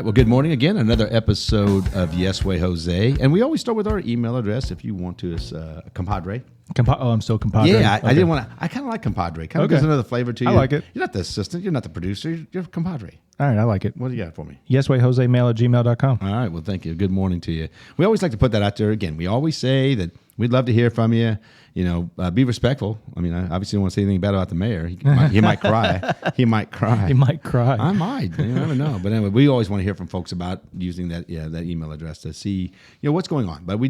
right. Well, good morning again. Another episode of Yes Way Jose. And we always start with our email address if you want to. It's compadre. I'm still compadre. Yeah, Okay. I didn't want to. I kind of like compadre. Kind of gives another flavor to you. I like it. You're not the assistant. You're not the producer. You're compadre. All right, I like it. What do you got for me? YesWayJoseMail@gmail.com. All right. Well, thank you. Good morning to you. We always like to put that out there again. We always say that we'd love to hear from you. You know, be respectful. I mean, I obviously don't want to say anything bad about the mayor. He might cry. He might cry. He might cry. I might. You never know. But anyway, we always want to hear from folks about using that email address to see what's going on. But we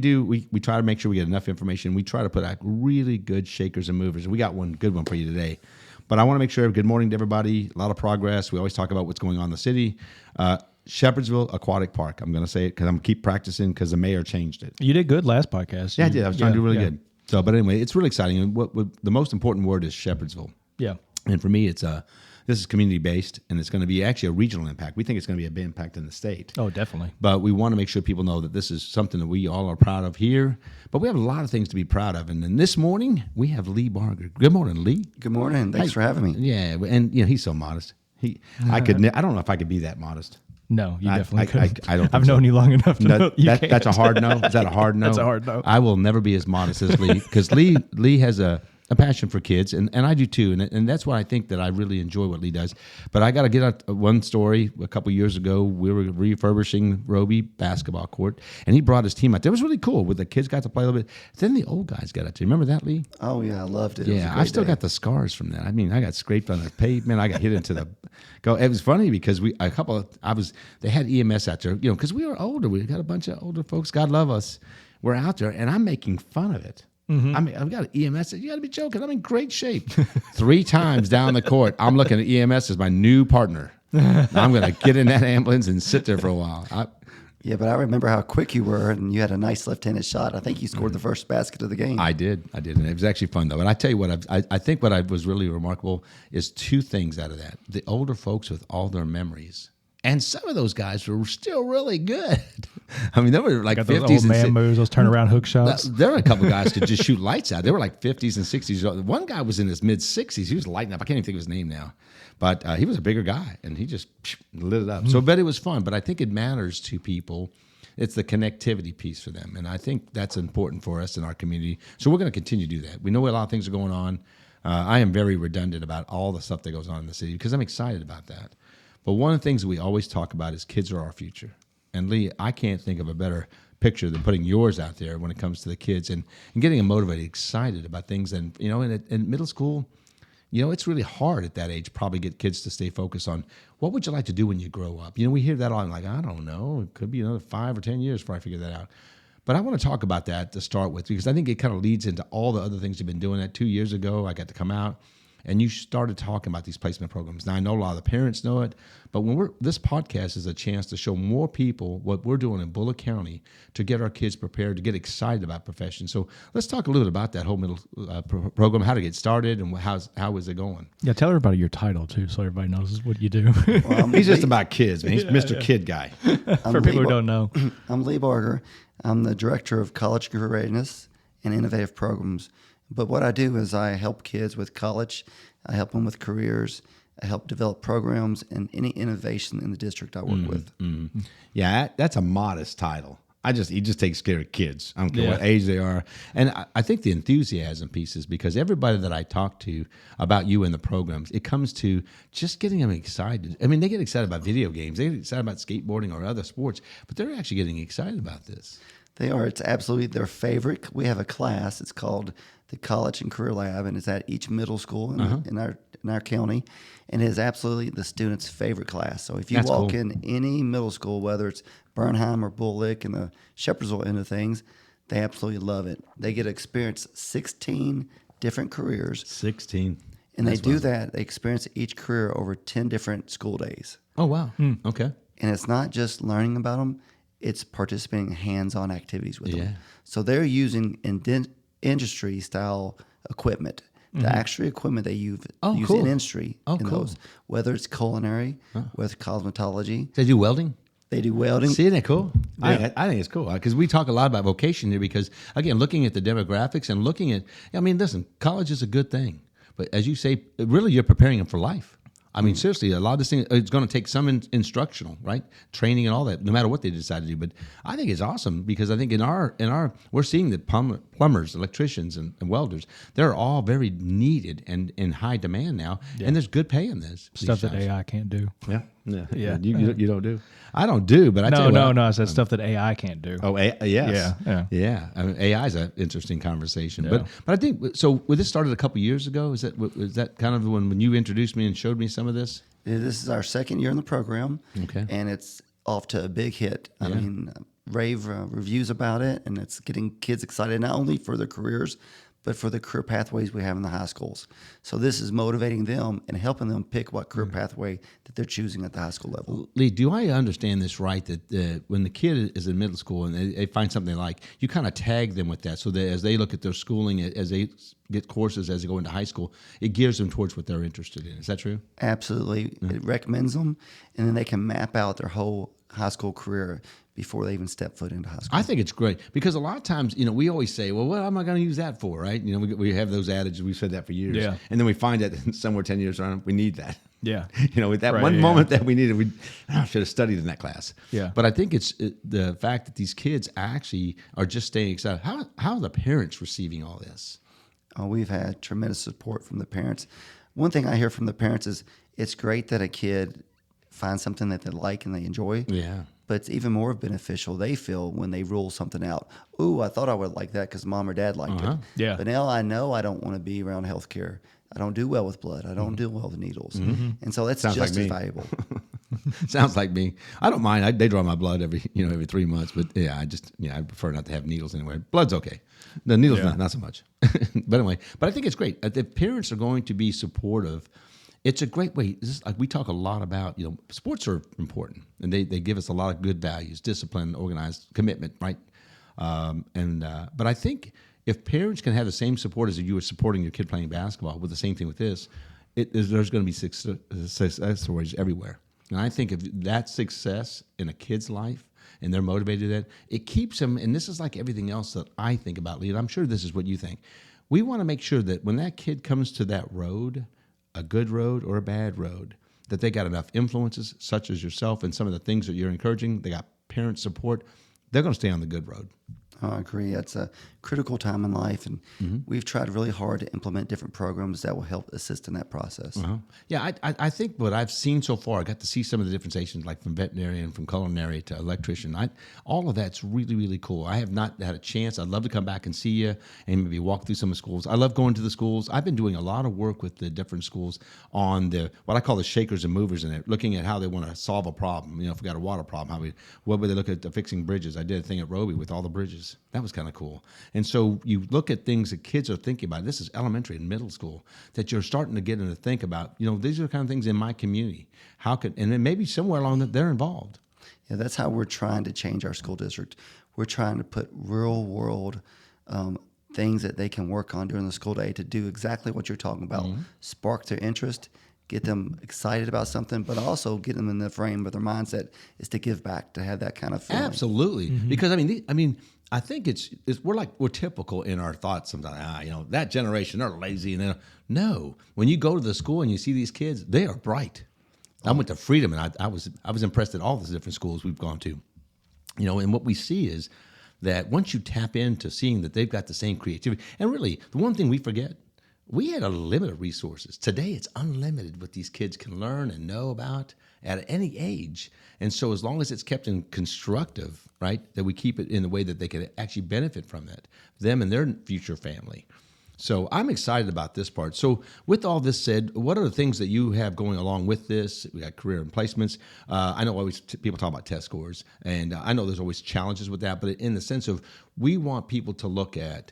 try to make sure we get enough information. We try to put out really good shakers and movers. We got one good one for you today. But I want to make sure. Good morning to everybody. A lot of progress. We always talk about what's going on in the city. Shepherdsville Aquatic Park. I'm going to say it because I'm going to keep practicing because the mayor changed it. You did good last podcast. Yeah, I did. I was trying to do really good. So, but anyway, it's really exciting. And what the most important word is Shepherdsville. Yeah. And for me, this is community based, and it's going to be actually a regional impact. We think it's going to be a big impact in the state. Oh, definitely. But we want to make sure people know that this is something that we all are proud of here. But we have a lot of things to be proud of. And then this morning we have Lee Barger. Good morning, Lee. Good morning. Thanks for having me. Yeah, and he's so modest. I don't know if I could be that modest. No, you definitely couldn't. I don't think I've known you long enough to know you can't. That's a hard no. Is that a hard no? That's a hard no. I will never be as modest as Lee because Lee has a passion for kids, and I do too, and that's why I think that I really enjoy what Lee does. But I got to get out one story. A couple years ago, we were refurbishing Roby basketball court, and he brought his team out. That was really cool. Where the kids got to play a little bit. Then the old guys got out too. Remember that, Lee? Oh yeah, I loved it. Yeah, I still got the scars from that. I mean, I got scraped on the pavement. I got hit into the go. It was funny because they had EMS out there, because we were older. We got a bunch of older folks. God love us. We're out there, and I'm making fun of it. Mm-hmm. I mean, I've got an EMS. You got to be joking. I'm in great shape. 3 times down the court, I'm looking at EMS as my new partner. I'm going to get in that ambulance and sit there for a while. Yeah, but I remember how quick you were, and you had a nice left-handed shot. I think you scored the first basket of the game. I did, and it was actually fun though. And I tell you what, I think what was really remarkable is 2 things out of that: the older folks with all their memories. And some of those guys were still really good. I mean, they were like 50s those old man and moves, those turnaround hook shots. There were a couple guys could just shoot lights out. They were like 50s and 60s. One guy was in his mid-60s. He was lighting up. I can't even think of his name now. But he was a bigger guy, and he just lit it up. So, but it was fun. But I think it matters to people. It's the connectivity piece for them. And I think that's important for us in our community. So we're going to continue to do that. We know a lot of things are going on. I am very redundant about all the stuff that goes on in the city because I'm excited about that. But one of the things that we always talk about is kids are our future. And Lee, I can't think of a better picture than putting yours out there when it comes to the kids and getting them motivated, excited about things. And, in middle school, it's really hard at that age probably get kids to stay focused on what would you like to do when you grow up? We hear that all like, I don't know. It could be another 5 or 10 years before I figure that out. But I want to talk about that to start with because I think it kind of leads into all the other things you've been doing. That 2 years ago, I got to come out. And you started talking about these placement programs. Now, I know a lot of the parents know it, but this podcast is a chance to show more people what we're doing in Bullitt County to get our kids prepared, to get excited about profession. So let's talk a little bit about that whole middle program, how to get started, and how is it going? Yeah, tell everybody your title, too, so everybody knows what you do. Well, he's just about kids, man. He's Mr. Kid Guy. For people who don't know. I'm Lee Barger. I'm the Director of College Career Readiness and Innovative Programs. But what I do is I help kids with college, I help them with careers, I help develop programs and any innovation in the district I work with. Mm-hmm. Yeah, that's a modest title. He just takes care of kids. I don't care what age they are. And I think the enthusiasm piece is because everybody that I talk to about you and the programs, it comes to just getting them excited. I mean, they get excited about video games. They get excited about skateboarding or other sports, but they're actually getting excited about this. They are. It's absolutely their favorite. We have a class. It's called the College and Career Lab, and it's at each middle school in our county, and it is absolutely the students' favorite class. So if you walk in any middle school, whether it's Bernheim or Bull Lick and the Shepherdsville end of things, they absolutely love it. They get to experience 16 different careers. 16. And they do that. They experience each career over 10 different school days. Oh, wow. Okay. And it's not just learning about them. It's participating in hands-on activities with them. So they're using industry-style equipment, the actual equipment they use in industry, those, whether it's culinary, with cosmetology. They do welding? They do welding. See, isn't that cool? Yeah. I think it's cool because we talk a lot about vocation here because, again, looking at the demographics and looking at, listen, college is a good thing. But as you say, really you're preparing them for life. I mean, seriously, a lot of this thing, it's going to take some instructional, right? Training and all that, no matter what they decide to do. But I think it's awesome because I think in our we're seeing that plumbers, electricians, and welders, they're all very needed and in high demand now. Yeah. And there's good pay in this. Stuff that AI can't do. Yeah. You don't do. I don't do, but no. I said stuff that AI can't do. Oh, yes. Yeah. I mean, AI is an interesting conversation. Yeah. But I think, so this started a couple years ago. Is that kind of when you introduced me and showed me some of this? This is our second year in the program. Okay. And it's off to a big hit. I mean, rave reviews about it, and it's getting kids excited not only for their careers, but for the career pathways we have in the high schools. So this is motivating them and helping them pick what career pathway that they're choosing at the high school level. Lee, do I understand this right, that when the kid is in middle school and they find something they like, you kind of tag them with that so that as they look at their schooling, as they get courses as they go into high school, it gears them towards what they're interested in. Is that true? Absolutely. It recommends them, and then they can map out their whole high school career before they even step foot into high school. I think it's great because a lot of times, we always say, well, what am I going to use that for, right? We have those adages. We've said that for years. Yeah. And then we find that somewhere 10 years on, we need that. Yeah. With that moment that we needed, I should have studied in that class. Yeah. But I think it's the fact that these kids actually are just staying excited. How are the parents receiving all this? Oh, we've had tremendous support from the parents. One thing I hear from the parents is it's great that a kid finds something that they like and they enjoy. Yeah. But it's even more beneficial, they feel, when they rule something out. Ooh, I thought I would like that because mom or dad liked it. Yeah. But now I know I don't want to be around healthcare. I don't do well with blood. I don't do well with needles. And so that's just as valuable. Sounds like me. I don't mind. They draw my blood every 3 months. But I prefer not to have needles anyway. Blood's okay. The needles, not so much. But anyway, I think it's great. If parents are going to be supportive, it's a great way. Like we talk a lot about, sports are important, and they give us a lot of good values, discipline, organized commitment, right? But I think if parents can have the same support as you were supporting your kid playing basketball, with the same thing with this, there's going to be success stories everywhere. And I think if that success in a kid's life and they're motivated to that, it keeps them. And this is like everything else that I think about, Lee, and I'm sure this is what you think. We want to make sure that when that kid comes to that road, a good road or a bad road, that they got enough influences, such as yourself and some of the things that you're encouraging. They got parent support. They're going to stay on the good road. I agree. It's a critical time in life, and we've tried really hard to implement different programs that will help assist in that process. Yeah, I think what I've seen so far, I got to see some of the different stations, like from veterinarian, from culinary to electrician. All of that's really, really cool. I have not had a chance. I'd love to come back and see you and maybe walk through some of the schools. I love going to the schools. I've been doing a lot of work with the different schools on what I call the shakers and movers in it, looking at how they want to solve a problem. If we got a water problem, what would they look at fixing bridges? I did a thing at Roby with all the bridges. That was kind of cool. And so you look at things that kids are thinking about. This is elementary and middle school that you're starting to get them to think about. These are the kind of things in my community. And then maybe somewhere along that they're involved. Yeah, that's how we're trying to change our school district. We're trying to put real world things that they can work on during the school day to do exactly what you're talking about. Spark their interest, get them excited about something, but also get them in the frame of their mindset is to give back, to have that kind of feeling. Absolutely, because I think we're typical in our thoughts sometimes. That generation, they're lazy, and no. When you go to the school and you see these kids, they are bright. I went to Freedom, and I was impressed at all the different schools we've gone to. And what we see is that once you tap into seeing that they've got the same creativity, and really the one thing we forget, we had a limit of resources. Today, it's unlimited what these kids can learn and know about at any age. And so as long as it's kept in constructive, right, that we keep it in the way that they can actually benefit from it, them and their future family. So I'm excited about this part. So with all this said, what are the things that you have going along with this? We got career and placements. I know always people talk about test scores, and I know there's always challenges with that, but in the sense of we want people to look at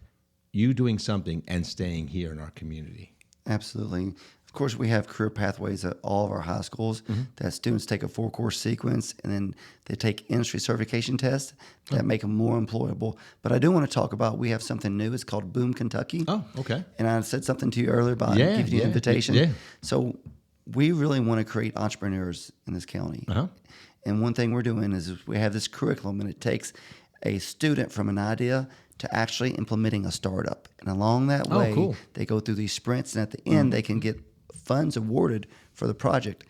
you doing something and staying here in our community. Absolutely. Of course, we have career pathways at all of our high schools that students take a 4-course sequence, and then they take industry certification tests that make them more employable. But I do want to talk about, we have something new. It's called Boom Kentucky. Oh, okay. And I said something to you earlier about giving you an invitation. Yeah. So we really want to create entrepreneurs in this county. And one thing we're doing is we have this curriculum, and it takes a student from an idea to actually implementing a startup. And along that way, they go through these sprints, and at the end, they can get funds awarded for the project.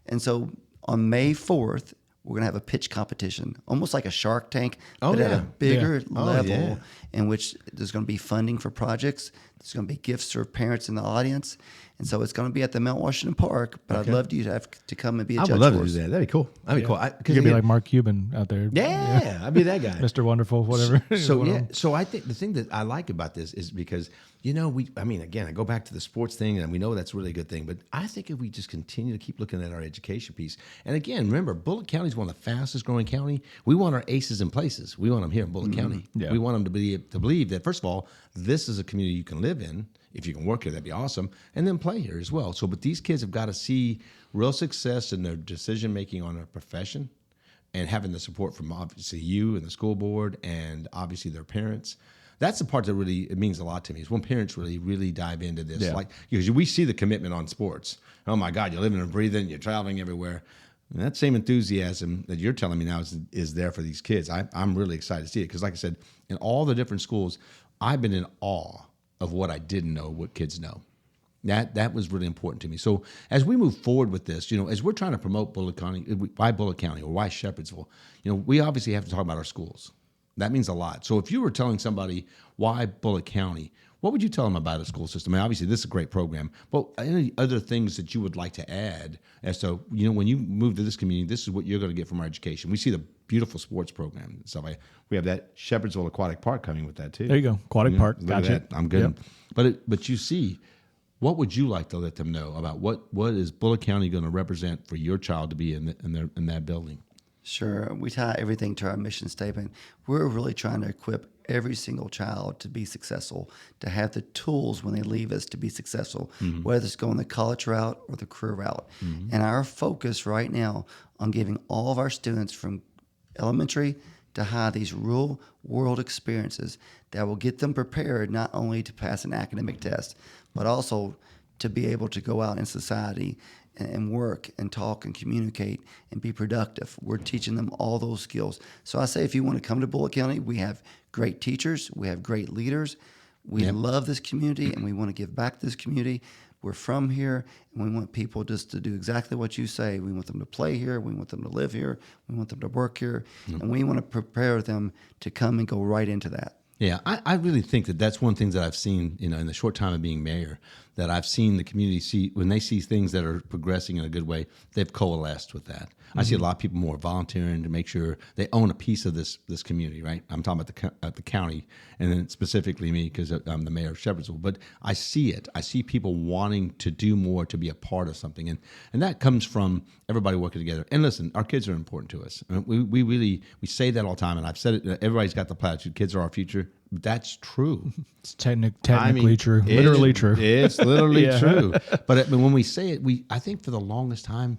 And so on May 4th, we're going to have a pitch competition, almost like a Shark Tank, but at a bigger level in which there's going to be funding for projects. There's going to be gifts for parents in the audience. And so it's going to be at the Mount Washington Park, but I'd love you to come and be a judge. I would love for to us. do that. That'd be cool. That'd be cool. You'd be like Mark Cuban out there. Yeah, I'd be that guy. Mr. Wonderful, whatever. So I think the thing that I like about this is because, again, I go back to the sports thing, and we know that's really a good thing, but I think if we just continue to keep looking at our education piece, and again, remember, Bullitt County is one of the fastest growing county. We want our aces in places. We want them here in Bullitt County. Yeah. We want them to believe that, first of all, this is a community you can live in. If you can work here, that'd be awesome. And then play here as well. So, but these kids have got to see real success in their decision making on their profession, and having the support from obviously you and the school board, and obviously their parents. That's the part that really, it means a lot to me, is when parents really dive into this. Yeah. Like, because we see the commitment on sports. Oh my God, you're living and breathing, you're traveling everywhere. And that same enthusiasm that you're telling me now is there for these kids. I'm really excited to see it, because like I said, in all the different schools, I've been in awe of what I didn't know, what kids know. That was really important to me. So as we move forward with this, as we're trying to promote Bullitt County, why Bullitt County or why Shepherdsville, we obviously have to talk about our schools. That means a lot. So if you were telling somebody why Bullitt County, what would you tell them about a school system? I mean, obviously this is a great program, but any other things that you would like to add as to, when you move to this community, this is what you're going to get from our education. We see the beautiful sports program and stuff. We have that Shepherdsville Aquatic Park coming with that too. There you go. Aquatic Park. Gotcha. I'm good. Yep. But you see, what would you like to let them know about what is Bullitt County going to represent for your child to be in that building? Sure. We tie everything to our mission statement. We're really trying to equip every single child to be successful, to have the tools when they leave us to be successful, whether it's going the college route or the career route. And our focus right now on giving all of our students from elementary to high these real world experiences that will get them prepared not only to pass an academic test, but also to be able to go out in society and work and talk and communicate and be productive. We're teaching them all those skills. So I say, if you want to come to Bullitt County, we have great teachers, we have great leaders. We love this community, and we want to give back to this community. We're from here, and we want people just to do exactly what you say. We want them to play here. We want them to live here. We want them to work here. And we want to prepare them to come and go right into that. Yeah, I really think that's one thing that I've seen, in the short time of being mayor, that I've seen the community see, when they see things that are progressing in a good way, they've coalesced with that. I see a lot of people more volunteering to make sure they own a piece of this community, right? I'm talking about the county, and then specifically me, because I'm the mayor of Shepherdsville. But I see it. I see people wanting to do more, to be a part of something. And that comes from everybody working together. And listen, our kids are important to us. I mean, we say that all the time, and I've said it, everybody's got the platitude, kids are our future. That's true. It's technically true. Literally true. It's literally true. But when we say it, I think for the longest time,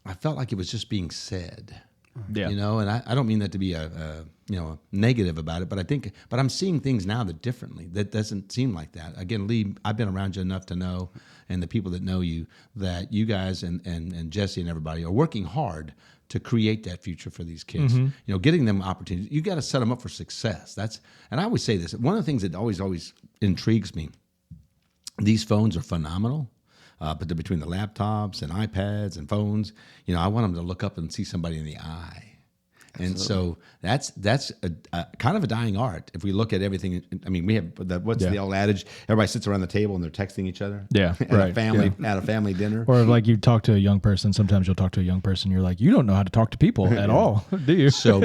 I felt like it was just being said. Yeah. And I don't mean that to be a negative about it, but I'm seeing things now differently. That doesn't seem like that. Again, Lee, I've been around you enough to know, and the people that know you, that you guys and Jesse and everybody are working hard to create that future for these kids. Getting them opportunities. You got to set them up for success. And I always say this. One of the things that always intrigues me, these phones are phenomenal. But they're between the laptops and iPads and phones, I want them to look up and see somebody in the eye. Absolutely. And so that's a kind of a dying art. If we look at everything, I mean, we have the old adage? Everybody sits around the table and they're texting each other. Yeah, at a family dinner. Or like you talk to a young person. Sometimes you'll talk to a young person. You're like, you don't know how to talk to people at all, do you? So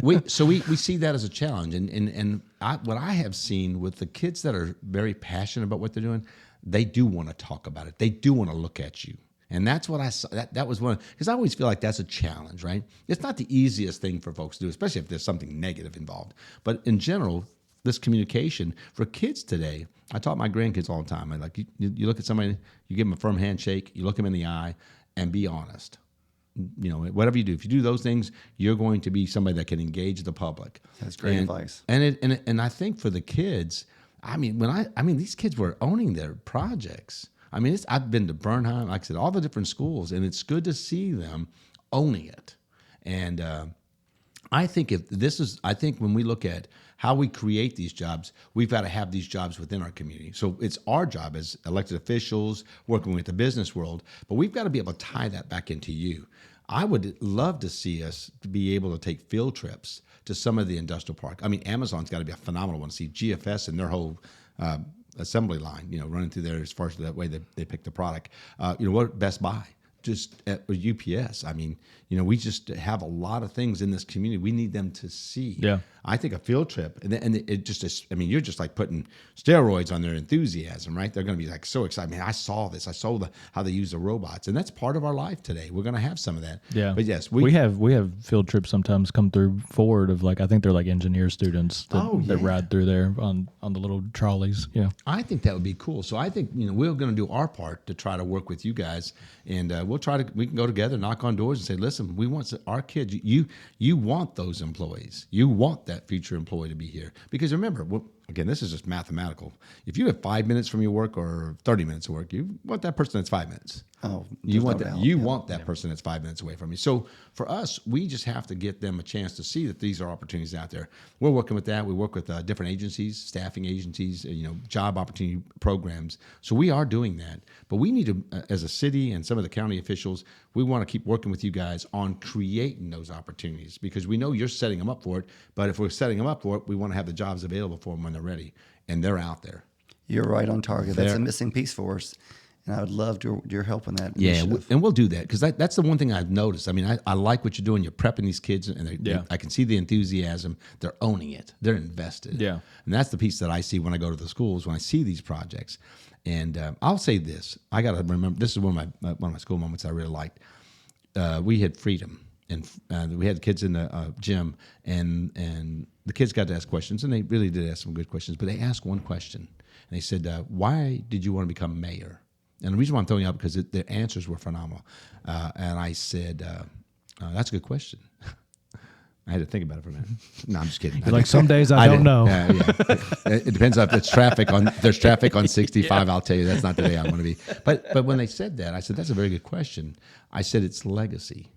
we see that as a challenge. And what I have seen with the kids that are very passionate about what they're doing, they do want to talk about it. They do want to look at you. And that's what I saw. That was one, because I always feel like that's a challenge, right? It's not the easiest thing for folks to do, especially if there's something negative involved. But in general, this communication for kids today, I taught my grandkids all the time. I like you look at somebody, you give them a firm handshake, you look them in the eye, and be honest. Whatever you do, if you do those things, you're going to be somebody that can engage the public. That's great advice. And I think for the kids, these kids were owning their projects. I've been to Bernheim, like I said, all the different schools, and it's good to see them owning it. And I think I think when we look at how we create these jobs, we've got to have these jobs within our community. So it's our job as elected officials working with the business world, but we've got to be able to tie that back into you. I would love to see us be able to take field trips to some of the industrial park. I mean, Amazon's got to be a phenomenal one to see GFS and their whole assembly line, running through there as far as the way they pick the product. What Best Buy, just at UPS. I mean, we just have a lot of things in this community we need them to see. Yeah. I think a field trip, and it just is, I mean, you're just like putting steroids on their enthusiasm, right? They're going to be like so excited. I mean, I saw this. I saw how they use the robots, and that's part of our life today. We're going to have some of that. Yeah. But yes, we have field trips sometimes come through forward of I think they're like engineer students that ride through there on the little trolleys. Yeah. I think that would be cool. So I think, we're going to do our part to try to work with you guys, and we can go together, knock on doors and say, listen, we want our kids, you want those employees. You want that future employee to be here. Because remember, again, this is just mathematical. If you have 5 minutes from your work or 30 minutes of work, you want that person that's 5 minutes. Oh, you want that. You want that person that's 5 minutes away from you. So for us, we just have to get them a chance to see that these are opportunities out there. We're working with that. We work with different agencies, staffing agencies, job opportunity programs. So we are doing that. But we need to, as a city and some of the county officials, we want to keep working with you guys on creating those opportunities, because we know you're setting them up for it. But if we're setting them up for it, we want to have the jobs available for them when they're ready, and they're out there. You're right on target. That's a missing piece for us. And I would love your help in that. Yeah, and we'll do that, because that's the one thing I've noticed. I mean, I like what you're doing. You're prepping these kids, and I can see the enthusiasm. They're owning it. They're invested. Yeah. And that's the piece that I see when I go to the schools, when I see these projects. And I'll say this. I got to remember, this is one of my school moments I really liked. We had freedom, and we had kids in the gym, and the kids got to ask questions, and they really did ask some good questions. But they asked one question, and they said, why did you want to become mayor? And the reason why I'm throwing it out, because their answers were phenomenal. And I said, that's a good question. I had to think about it for a minute. No, I'm just kidding. Like, some days I don't know. Yeah. It depends if there's traffic on 65. I'll tell you that's not the day I want to be. But when they said that, I said, that's a very good question. I said, it's legacy.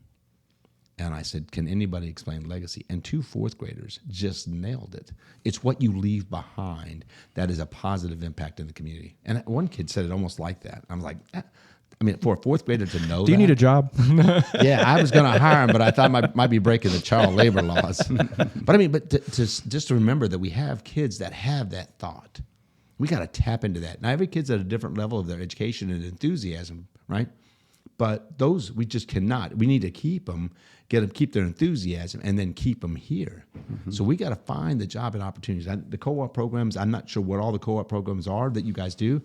And I said, can anybody explain legacy? And 2 fourth graders just nailed it. It's what you leave behind that is a positive impact in the community. And one kid said it almost like that. I was like, for a 4th grader to know Do you need a job? Yeah, I was going to hire him, but I thought might be breaking the child labor laws. But just to remember that we have kids that have that thought. We got to tap into that. Now, every kid's at a different level of their education and enthusiasm, right? But those, we just cannot. We need to keep them, keep their enthusiasm, and then keep them here. Mm-hmm. So we got to find the job and opportunities. The co-op programs, I'm not sure what all the co-op programs are that you guys do,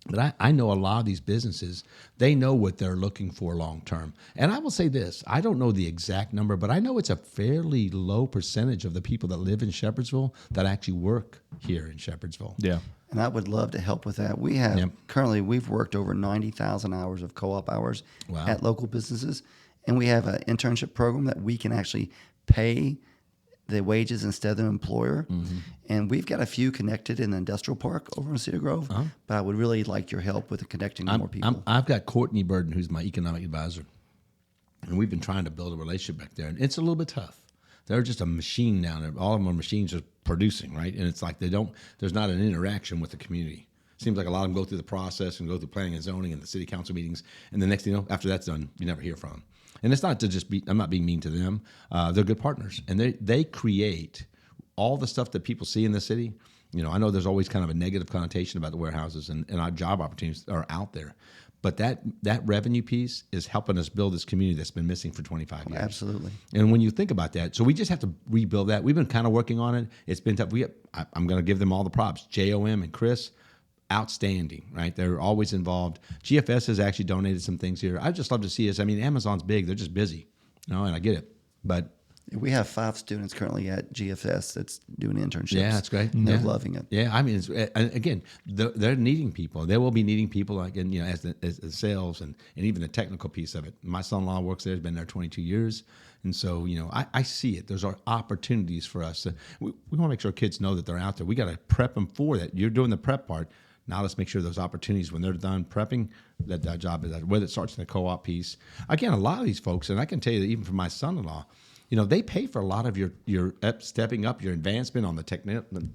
but I know a lot of these businesses, they know what they're looking for long term. And I will say this, I don't know the exact number, but I know it's a fairly low percentage of the people that live in Shepherdsville that actually work here in Shepherdsville. Yeah. And I would love to help with that. We have currently, we've worked over 90,000 hours of co-op hours at local businesses. And we have an internship program that we can actually pay the wages instead of the employer. Mm-hmm. And we've got a few connected in the industrial park over in Cedar Grove. Uh-huh. But I would really like your help with connecting more people. I've got Courtney Burden, who's my economic advisor. And we've been trying to build a relationship back there. And it's a little bit tough. They're just a machine down there. All of them are machines just producing, right? And it's like there's not an interaction with the community. Seems like a lot of them go through the process and go through planning and zoning and the city council meetings. And the next thing you know, after that's done, you never hear from them. And it's not to just I'm not being mean to them. They're good partners. And they create all the stuff that people see in the city. I know there's always kind of a negative connotation about the warehouses and our job opportunities are out there. But that revenue piece is helping us build this community that's been missing for 25 years. Absolutely. And when you think about that, so we just have to rebuild that. We've been kind of working on it. It's been tough. I'm going to give them all the props. JOM and Chris, outstanding, right? They're always involved. GFS has actually donated some things here. I'd just love to see us. I mean, Amazon's big. They're just busy, and I get it. But we have 5 students currently at GFS that's doing internships. Yeah, that's great. They're loving it. Yeah, I mean, again, they're needing people. They will be needing people, like, as the sales and even the technical piece of it. My son-in-law works there; has been there 22 years, and so I see it. There's opportunities for us. We want to make sure kids know that they're out there. We got to prep them for that. You're doing the prep part. Now let's make sure those opportunities, when they're done prepping, that job is that. Whether it starts in the co-op piece. Again, a lot of these folks, and I can tell you that even for my son-in-law, they pay for a lot of your stepping up, your advancement on the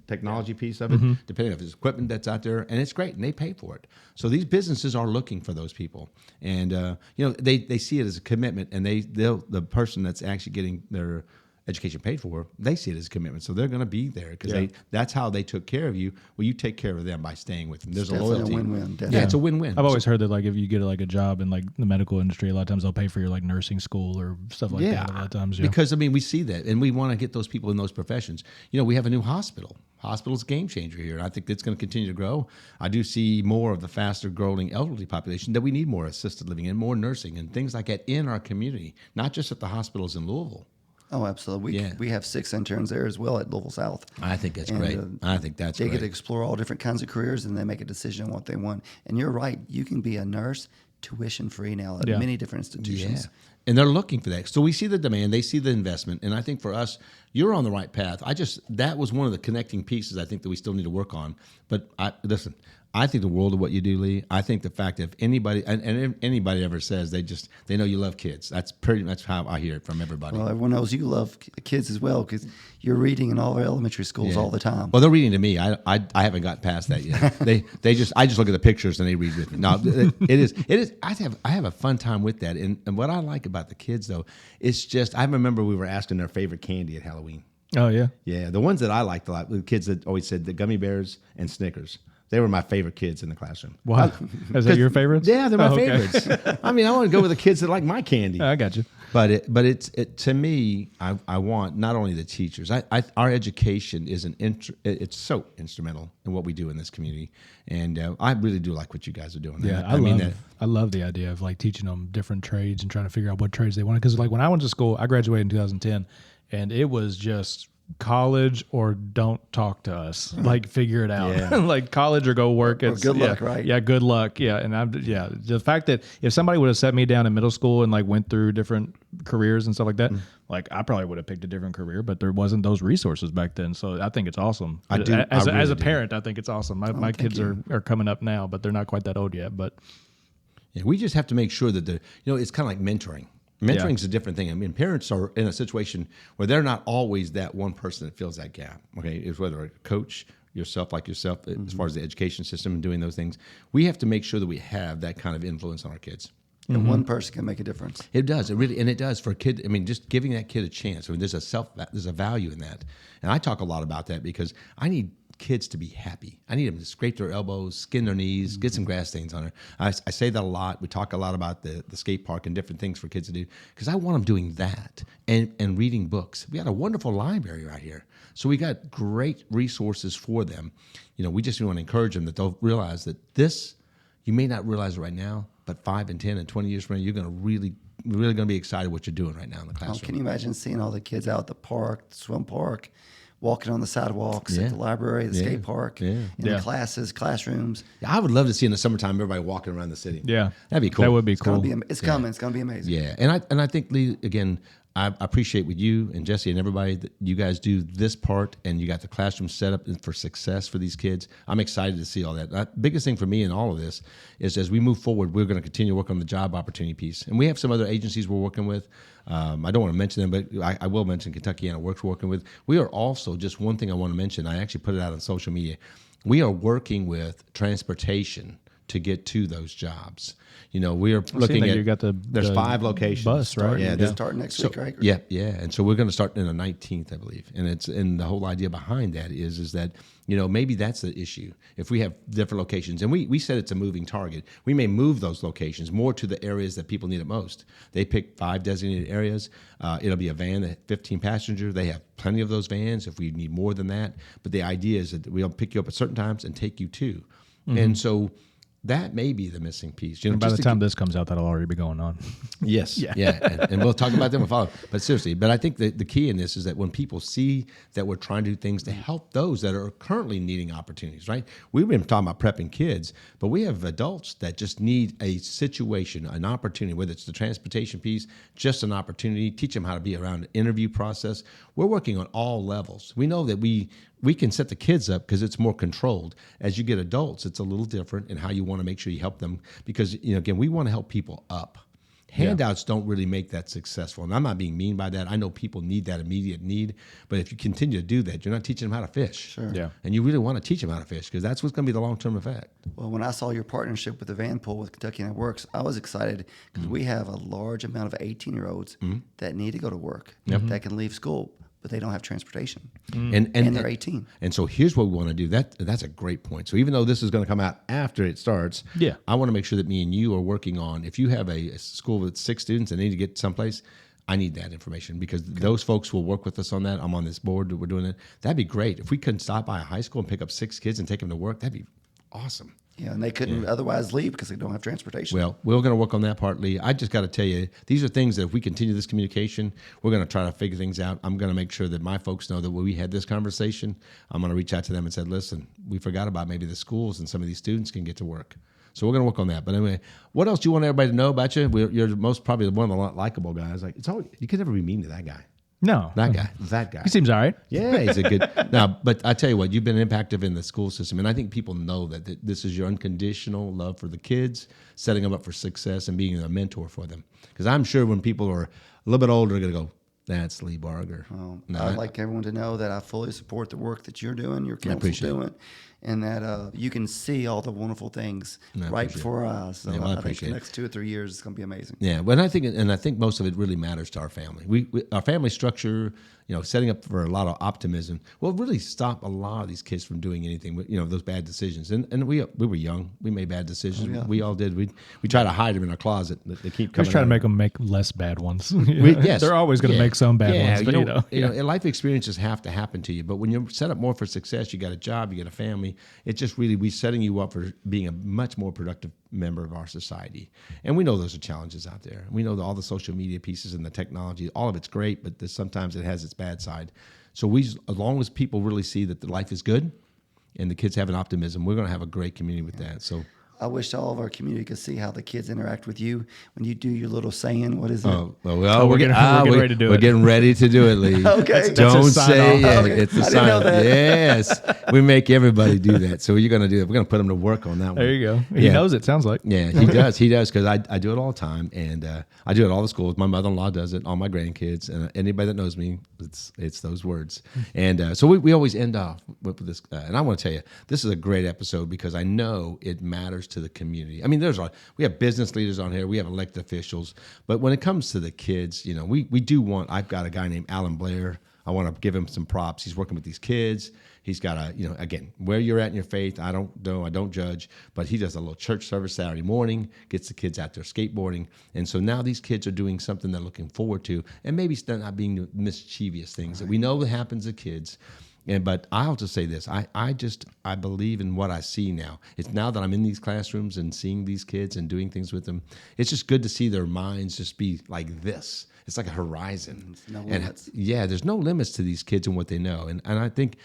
technology piece of it, depending on if it's equipment that's out there, and it's great, and they pay for it. So these businesses are looking for those people, and they see it as a commitment, and the person that's actually getting their education paid for, they see it as a commitment, so they're going to be there because that's how they took care of you. Well, you take care of them by staying with them. There's a loyalty. A win-win. Definitely. Yeah, it's a win-win. I've always heard that like if you get like a job in like the medical industry, a lot of times they'll pay for your like nursing school or stuff like that. A lot of times, because we see that, and we want to get those people in those professions. We have a new hospital. Hospital's a game changer here, and I think it's going to continue to grow. I do see more of the faster growing elderly population that we need more assisted living and more nursing and things like that in our community, not just at the hospitals in Louisville. Oh, absolutely. We have 6 interns there as well at Louisville South. I think that's great. I think that's they great. Get to explore all different kinds of careers, and they make a decision on what they want. And you're right. You can be a nurse tuition-free now at many different institutions. Yeah. And they're looking for that. So we see the demand, they see the investment, and I think for us, you're on the right path. That was one of the connecting pieces I think that we still need to work on. But listen, I think the world of what you do, Lee. I think the fact that if anybody and anybody ever says they know you love kids, that's pretty much how I hear it from everybody. Well, everyone knows you love kids as well because you're reading in all our elementary schools all the time. Well, they're reading to me. I haven't gotten past that yet. I just look at the pictures and they read with me. No, it is. I have a fun time with that. And what I like about the kids though, it's just I remember we were asking their favorite candy at Halloween. Oh yeah, yeah. The ones that I liked a lot, the kids that always said the gummy bears and Snickers. They were my favorite kids in the classroom. Wow. Is that your favorites? Yeah, they're my favorites. I mean, I want to go with the kids that like my candy. I got you. But it's to me, I want not only the teachers. Our education is it's so instrumental in what we do in this community, and I really do like what you guys are doing. Yeah, I love the idea of like teaching them different trades and trying to figure out what trades they want. Because like when I went to school, I graduated in 2010, and it was just college or don't talk to us. Like figure it out. Like college or go work. Or good luck, right? Yeah, good luck. Yeah, and the fact that if somebody would have set me down in middle school and like went through different careers and stuff like that, like I probably would have picked a different career, but there wasn't those resources back then. So I think it's awesome. As a parent, I think it's awesome. My kids are coming up now, but they're not quite that old yet. But we just have to make sure that it's kind of like mentoring. Mentoring is a different thing. I mean, parents are in a situation where they're not always that one person that fills that gap. Okay, it's whether a coach, yourself, as far as the education system and doing those things. We have to make sure that we have that kind of influence on our kids. And one person can make a difference. It does. It does for a kid. I mean, just giving that kid a chance. I mean, there's a value in that, and I talk a lot about that because I need kids to be happy. I need them to scrape their elbows, skin their knees, get some grass stains on her. I say that a lot. We talk a lot about the skate park and different things for kids to do because I want them doing that and reading books. We got a wonderful library right here. So we got great resources for them. We just want to encourage them that they'll realize that this, you may not realize it right now, but 5 and 10 and 20 years from now, you're going to really going to be excited what you're doing right now in the classroom. Can you imagine seeing all the kids out at the park, the swim park, walking on the sidewalks at the library, the skate park, in the classes, classrooms. Yeah, I would love to see in the summertime everybody walking around the city. Yeah, that'd be cool. That would be cool. It's coming. It's going to be amazing. Yeah, and I think, Lee, again, I appreciate with you and Jesse and everybody that you guys do this part, and you got the classroom set up for success for these kids. I'm excited to see all that. The biggest thing for me in all of this is as we move forward, we're going to continue to work on the job opportunity piece. And we have some other agencies we're working with. I don't want to mention them, but I will mention Kentuckiana Works we're working with. We are also, just one thing I want to mention, I actually put it out on social media. We are working with transportation to get to those jobs. We are looking at. You got there's 5 locations. Bus, right? Yeah, they start next week, right? Yeah. And so we're going to start in the 19th, I believe. And the whole idea behind that is that maybe that's the issue. If we have different locations, and we said it's a moving target, we may move those locations more to the areas that people need it most. They pick 5 designated areas. It'll be a van that 15 passengers. They have plenty of those vans if we need more than that. But the idea is that we'll pick you up at certain times and take you to. And so that may be the missing piece. By the time this comes out, that'll already be going on. Yes. Yeah. And we'll talk about them. We'll follow. But seriously, I think the key in this is that when people see that we're trying to do things to help those that are currently needing opportunities, right? We've been talking about prepping kids, but we have adults that just need a situation, an opportunity, whether it's the transportation piece, just an opportunity, teach them how to be around the interview process. We're working on all levels. We know that we can set the kids up because it's more controlled. As you get adults, it's a little different in how you want to make sure you help them because, again, we want to help people up. Handouts don't really make that successful. And I'm not being mean by that. I know people need that immediate need. But if you continue to do that, you're not teaching them how to fish. Sure. Yeah. And you really want to teach them how to fish because that's what's going to be the long-term effect. Well, when I saw your partnership with the Van Pool with Kentucky and It Works, I was excited because we have a large amount of 18-year-olds that need to go to work, that can leave school, but they don't have transportation. And they're 18. And so here's what we want to do. That's a great point. So even though this is going to come out after it starts, I want to make sure that me and you are working on, if you have a school with 6 students and need to get someplace, I need that information because those folks will work with us on that. I'm on this board that we're doing it. That'd be great. If we could stop by a high school and pick up 6 kids and take them to work, that'd be awesome. Yeah, and they couldn't otherwise leave because they don't have transportation. Well, we're going to work on that part, Lee. I just got to tell you, these are things that if we continue this communication, we're going to try to figure things out. I'm going to make sure that my folks know that when we had this conversation, I'm going to reach out to them and say, listen, we forgot about maybe the schools and some of these students can get to work. So we're going to work on that. But anyway, what else do you want everybody to know about you? You're most probably one of the likable guys. Like you could never be mean to that guy. No. That guy. He seems all right. Yeah, he's a good. Now, but I tell you what, you've been impactful in the school system, and I think people know that this is your unconditional love for the kids, setting them up for success, and being a mentor for them. Because I'm sure when people are a little bit older, they're going to go, "That's Lee Barger." I'd like everyone to know that I fully support the work that you're doing, your council's doing, and that you can see all the wonderful things right before our eyes. So I think the next 2 or 3 years is going to be amazing. Yeah, but I think most of it really matters to our family. We our family structure, setting up for a lot of optimism will really stop a lot of these kids from doing anything. Those bad decisions. And we were young. We made bad decisions. Oh, yeah. We all did. We try to hide them in our closet. They keep coming. Just trying to out. make them make less bad ones. Yes, they're always going to make some bad ones. But life experiences have to happen to you. But when you're set up more for success, you got a job, you got a family. It's just really we're setting you up for being a much more productive member of our society. And we know those are challenges out there. We know that all the social media pieces and the technology, all of it's great, but sometimes it has its bad side. So as long as people really see that the life is good and the kids have an optimism, we're going to have a great community with that. So I wish all of our community could see how the kids interact with you when you do your little saying. What is it? We're getting ready to do it. We're getting ready to do it, Lee. Okay. Don't say it. Okay. It's a I didn't sign. know that. Yes. We make everybody do that. So you're going to do that. We're going to put them to work on that one. There you go. He knows it, sounds like. Yeah, he does. He does because I do it all the time. And I do it at all the schools. My mother-in-law does it, all my grandkids. And anybody that knows me, it's those words. And so we always end off with this. And I want to tell you, this is a great episode because I know it matters to the community. I mean, we have business leaders on here, we have elected officials, but when it comes to the kids, we do want. I've got a guy named Alan Blair. I want to give him some props. He's working with these kids. He's got again, where you're at in your faith, I don't know, I don't judge, but he does a little church service Saturday morning, gets the kids out there skateboarding, and so now these kids are doing something they're looking forward to, and maybe it's not being mischievous things that we know that happens to kids. But I'll just say this: I believe in what I see now. It's now that I'm in these classrooms and seeing these kids and doing things with them. It's just good to see their minds just be like this. It's like a horizon. No limits. There's no limits to these kids and what they know. And I think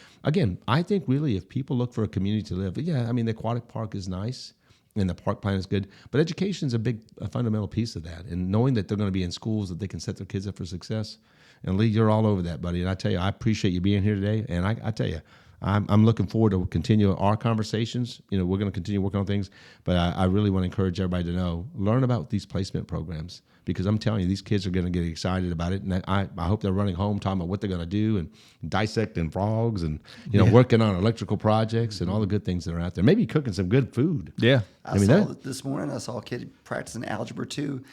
really if people look for a community to live, the aquatic park is nice. And the park plan is good, but education is a fundamental piece of that. And knowing that they're going to be in schools that they can set their kids up for success. And Lee, you're all over that, buddy. And I tell you, I appreciate you being here today. And I tell you, I'm looking forward to continue our conversations. We're going to continue working on things, but I really want to encourage everybody to learn about these placement programs because I'm telling you, these kids are going to get excited about it. And I hope they're running home talking about what they're going to do and dissecting frogs and working on electrical projects and all the good things that are out there. Maybe cooking some good food. Yeah, This morning I saw a kid practicing algebra 2.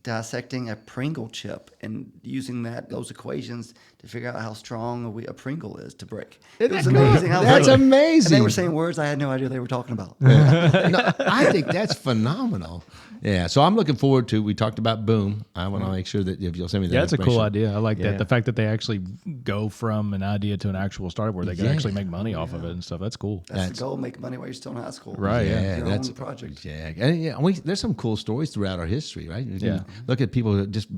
Dissecting a Pringle chip and using those equations to figure out how strong a Pringle is to break. It was amazing. That's amazing. And they were saying words I had no idea they were talking about. No, I think that's phenomenal. Yeah, so I'm looking forward to. We talked about Boom. I want to make sure that if you'll send me that. Yeah, that's a cool idea. I like Yeah. that. The fact that they actually go from an idea to an actual startup where they can actually make money off of it and stuff. That's cool. That's the goal: make money while you're still in high school. Right. Yeah, Your that's own project. Yeah, and there's some cool stories throughout our history, right? Yeah. Look at people just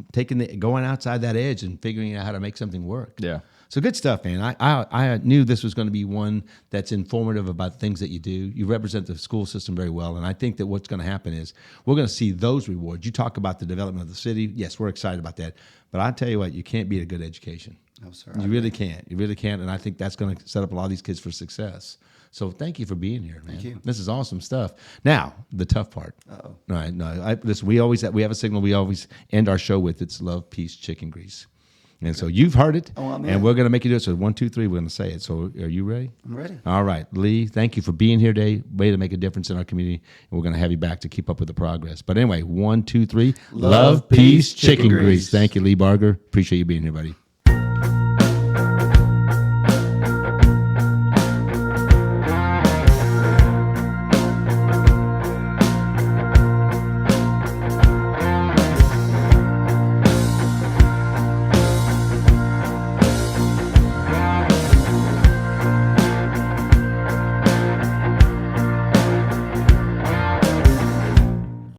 going outside that edge and figuring out how to make something work. Yeah. So good stuff, man. I knew this was going to be one that's informative about things that you do. You represent the school system very well, and I think that what's going to happen is we're going to see those rewards. You talk about the development of the city. Yes, we're excited about that. But I tell you what, you can't beat a good education. No, sir. You really can't. You really can't. And I think that's going to set up a lot of these kids for success. So thank you for being here, man. Thank you. This is awesome stuff. Now, the tough part. Uh-oh. All right. No, listen, we have a signal we always end our show with. It's love, peace, chicken grease. And so you've heard it, and we're going to make you do it. So 1, 2, 3, we're going to say it. So are you ready? I'm ready. All right, Lee, thank you for being here today. Way to make a difference in our community. And we're going to have you back to keep up with the progress. But anyway, 1, 2, 3. Love, peace, chicken grease. Thank you, Lee Barger. Appreciate you being here, buddy.